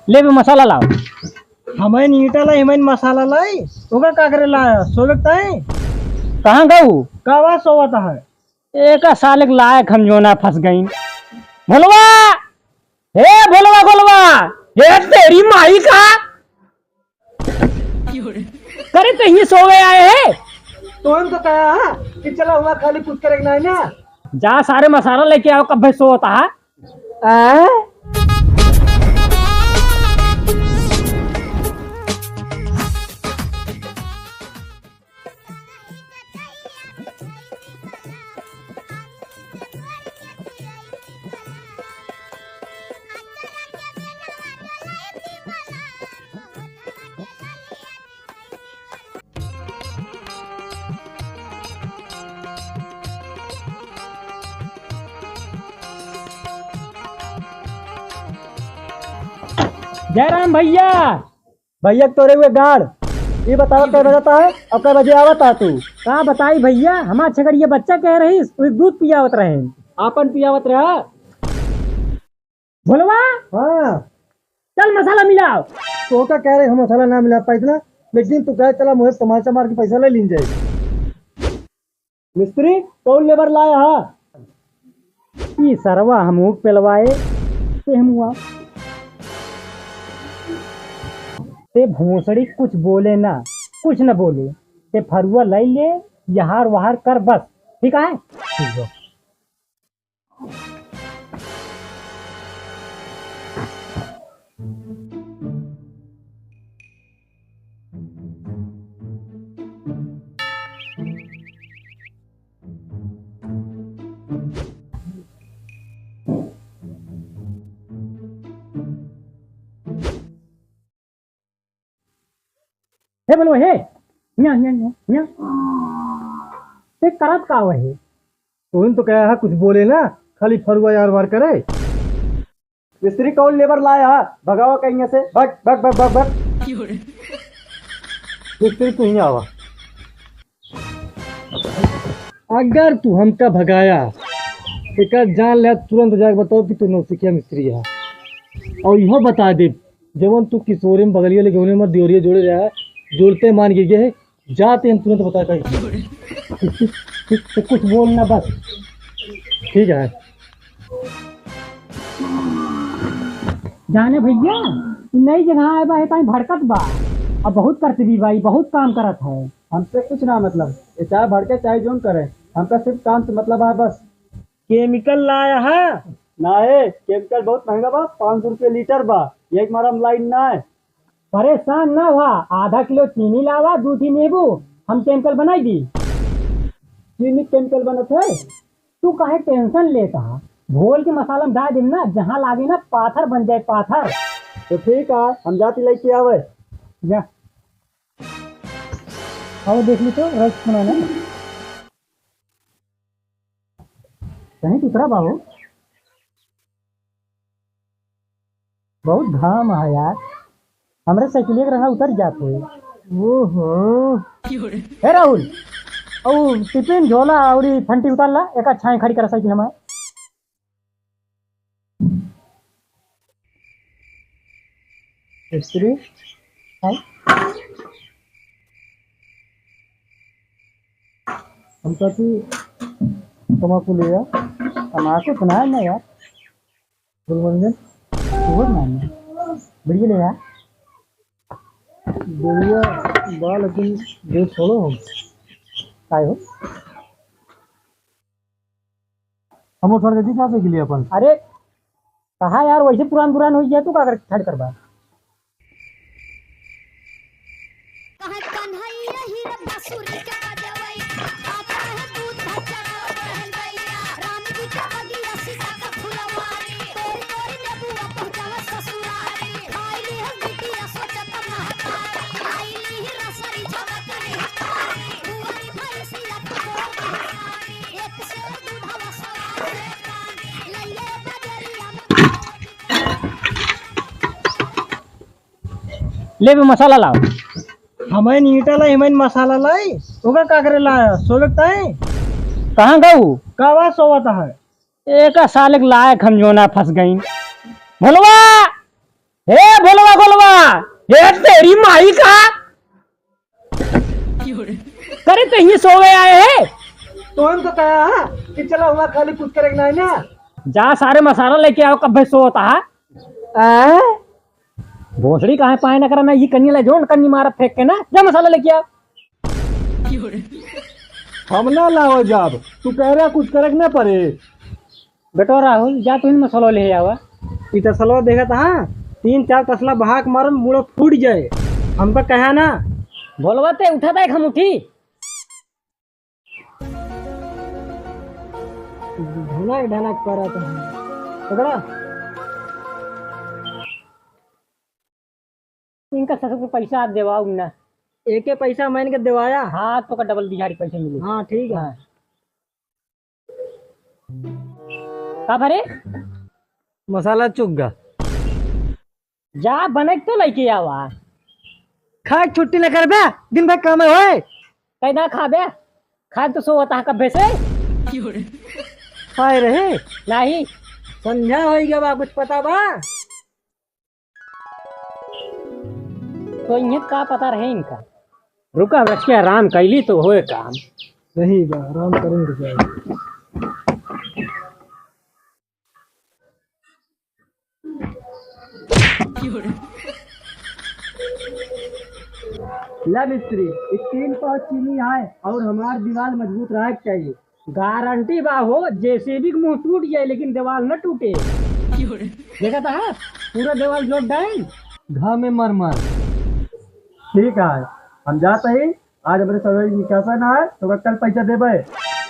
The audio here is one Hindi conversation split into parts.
ले बे मसाला लाओ। हमें ईटा लाई हमें मसाला लाई ओका का करे लाया सोवता है कहाँ गऊ? कावा सोवता है एक साल लायक हम जो ना फंस गई। भोलवा, हे भोलवा भोलवा, ये तेरी माई का करे कहीं सो गए आए है। तो हम तो कहा है कि चला हुआ खाली कुछ करेगा नहीं ना। जा सारे मसाला लेके आओ, कब भाई सो होता है। जयराम भैया, भैया तोरे हुए गाड़ ये बताओ क्या बजाता है और क्या बजे आवता तू कहाँ बताई भैया, हमार छगड़िया बच्चा कह रही दूध पियावत रहे। आपन पियावत रहा। भोलवा, हाँ चल मसाला मिलाओ। तो क्या कह रहे हम मसाला ना मिला पाई इतना, लेकिन तू कह चला मुझे तमाचा मार के पैसा ले लीन जाए। मिस्त्री कौन लेबर लाया है ये सरवा हम पेलवाए ते हम हुआ ते भोसड़ी कुछ बोले ना, कुछ न बोले ते फरुआ लै ले यहार वहार कर बस। ठीक है, ठीक है। हे बोलो हे न्या न्या न्या न्या ते करत का वही। तुम तो कहा है कुछ बोले ना, खाली फरुआ यार वार करे। मिस्त्री कौन लेबर लाया है भगावा कहीं से, भग भग भग भग भग। मिस्त्री तू ही आवा। अगर तू हमका भगाया एक जान ले तुरंत जाके बताओ कि तू नौसिखिया मिस्त्री है। और यह बता दे जवन तू किशोरे में बगलिया लेके उन्हें मत दियोरिया जोड़े रहा है, जोड़ते मान के गए जाते हम तुरंत बता कहीं तो कुछ बोलना बस। ठीक है। जाने भैया नई जगह आए बा ताई भड़कत बा अब बहुत करती भी भाई, बहुत काम करत है। हमसे कुछ ना मतलब, ये चाहे भड़के चाहे जोन करे, हमका सिर्फ काम से मतलब है बस। केमिकल लाया है ना है, केमिकल बहुत महंगा बा, 500 रुपये लीटर बा, एक मारम लाइन ना है। परेशान ना हुआ, आधा किलो चीनी लावा, 2 नींबू, हम केमिकल बनाई दी। चीनी केमिकल बनत है। तू काहे टेंशन लेता, घोल के मसाला में डाल दे ना, जहाँ लागे ना पाथर बन जाए पाथर। तो ठीक है हम जाती लेके आवे। जा आओ देख ली तो रस बनाना कहीं दूसरा बाबू, बहुत घाम है यार, हमरे साइकिल रहा उतर जाते। ओहो हे राहुल, और टिफिन झोला और फंटी उतार ला, एक छाई खड़ी कर साइकिल हमारे। मिस्त्री हमका तू तम्बाकू ले आ। तमाकू सुना ना यार, गुलमंजन वो ना बढ़िया ले यार। बढ़िया बा, लेकिन जो छोड़ो हम काय हो, हम थोड़ा जल्दी कहाँ से के लिए अपन। अरे कहा यार, वैसे पुरान पुरान हो गया, तू का खड़ करवा। ले बे मसाला लाओ। हमें ईटा लाई हमें मसाला लाई ओका का करे लाया सोवता है। कहाँ गऊ? कावा सोवता है। एक साल लायक हम जो ना फंस गई। भोलवा, हे बोलवा बोलवा, ये तेरी माई का करे तो ही सो गए आए है। तो हम तो कहा कि चलो वहाँ खाली कुछ करेगा नहीं ना। जा सारे मसाला लेके आओ, कब सो होता है आ? भोसड़ी कहाँ पाए ना करना, ये कन्नी ले जोन कन्नी मारा फेंक के ना, जा मसाला लेके आओ। हम ना लाओ जब तू कह रहा कुछ करक ना पड़े। बेटो राहुल जा तू मसाला ले आवा। ई तसलवा देखा था 3-4 तसला बहा के मारम मुड़ा फूट जाए। हमका कहा ना बोलवा ते उठा था हम उठी। ढनक ढनक कर रहा था पकड़ा। इनका ससुर को पैसा आप देवाओ ना। एक पैसा मैंने के दिवाया। हाँ तो का डबल दिहाड़ी पैसे मिले। हाँ ठीक है। का भरे मसाला चुग जा बने तो लेके आवा। खा छुट्टी न कर बे, दिन भर काम है होए। कहीं ना खा बे, खा तो सो होता है कब्बे से खाए रहे नहीं। संध्या हो गया बा, कुछ पता बा? तो इन्हें का पता रहे इनका। रुका रख के आराम कैली तो होए काम। सही बा, आराम करेंगे। ला मिस्त्री, 3 पाव चीनी आए और हमार दीवार मजबूत रहा चाहिए। गारंटी बा हो, जेसीबी के मुंह टूट जाए लेकिन दीवार न टूटे। देखा था पूरा दीवार जोड़ डाल घा में मर मर। ठीक है, हम जाते ही आज अपने सड़ोनी निकासन है तो कल पैसा देबे।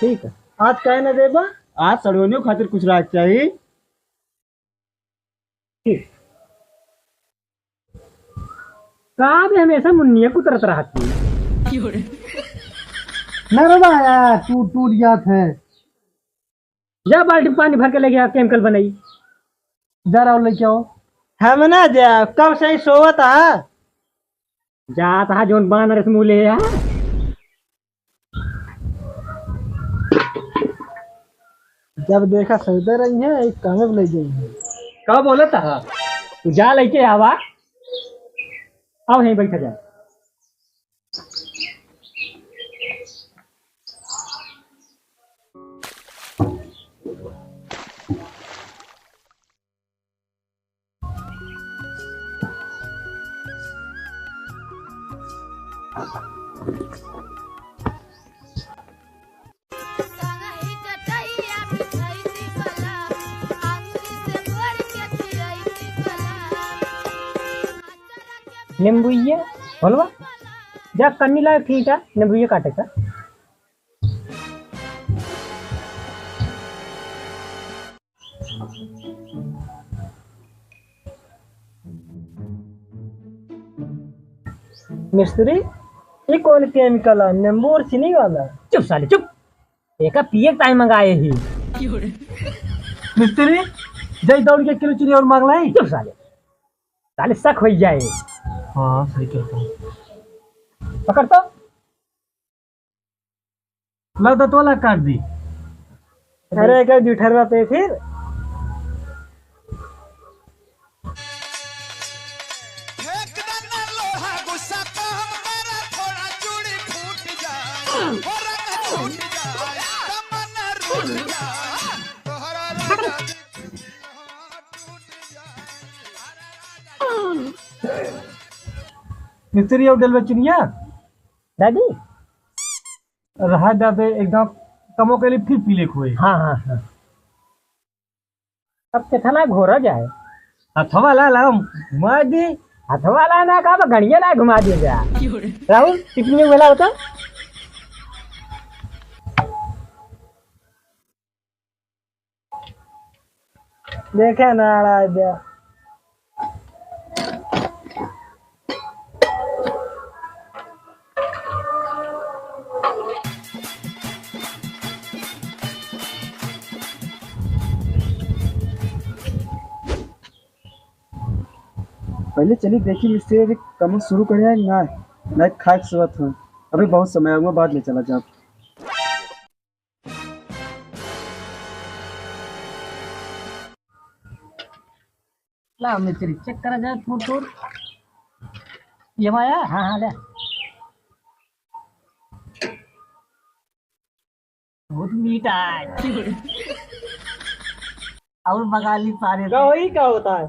ठीक है, आज कहे न देबा? आज सड़ोनियों खातिर कुछ राख चाहिए। ठीक कहा भी हमेशा मुन्निया कुतरत रहती है। न रबा यार, टूट जात है। जा बाल्टी में पानी भर के ले गया, केमिकल बनाई। जा रहा लेके आओ। हम ना जा कब से ही सोवत है। जाता है जोन बानर से मुँह ले आ। जब देखा सौदे रही है एक काम में ले जाएंगे। कब बोला था तू जा लेके आवा। आओ यहीं बैठा जा। नींबुइया बोलवा जा कन्नी लाए ठीक है, नींबुइया काटे का। मिस्त्री, ये कौन केमिकल है? नींबू और चीनी वाला? चुप साले चुप, एक पिए टाइम मंगाए ही। मिस्त्री जय दौड़ के किलो चीनी और मांग लाई। चुप साले, साले शक हो जाए। हाँ सही कहता हूँ। पकड़ तो लगता तो वाला काट दी। अरे क्या जुठरवा पे फिर मिस्त्री और डलवा चुनिया दादी। रहा जाते एकदम कमो के लिए फिर पीले हुए। हाँ हाँ हाँ, अब कितना घोरा जाए। अथवा ला ला घुमा दी। हथवा ला ना कहा गड़िया ला घुमा दिया जा। राहुल टिफिन में बोला होता। देखे ना आ दिया। पहले चली देखी मिस्त्री अभी कम शुरू करे ना ना खाए सुबह हो। अभी बहुत समय हुआ, बाद ले चला जा। ला मिस्त्री चेक करा जाए थोड़ थोड़ ये माया हाँ हाँ ले बहुत मीठा है और बगाली सारे क्या वही क्या होता है?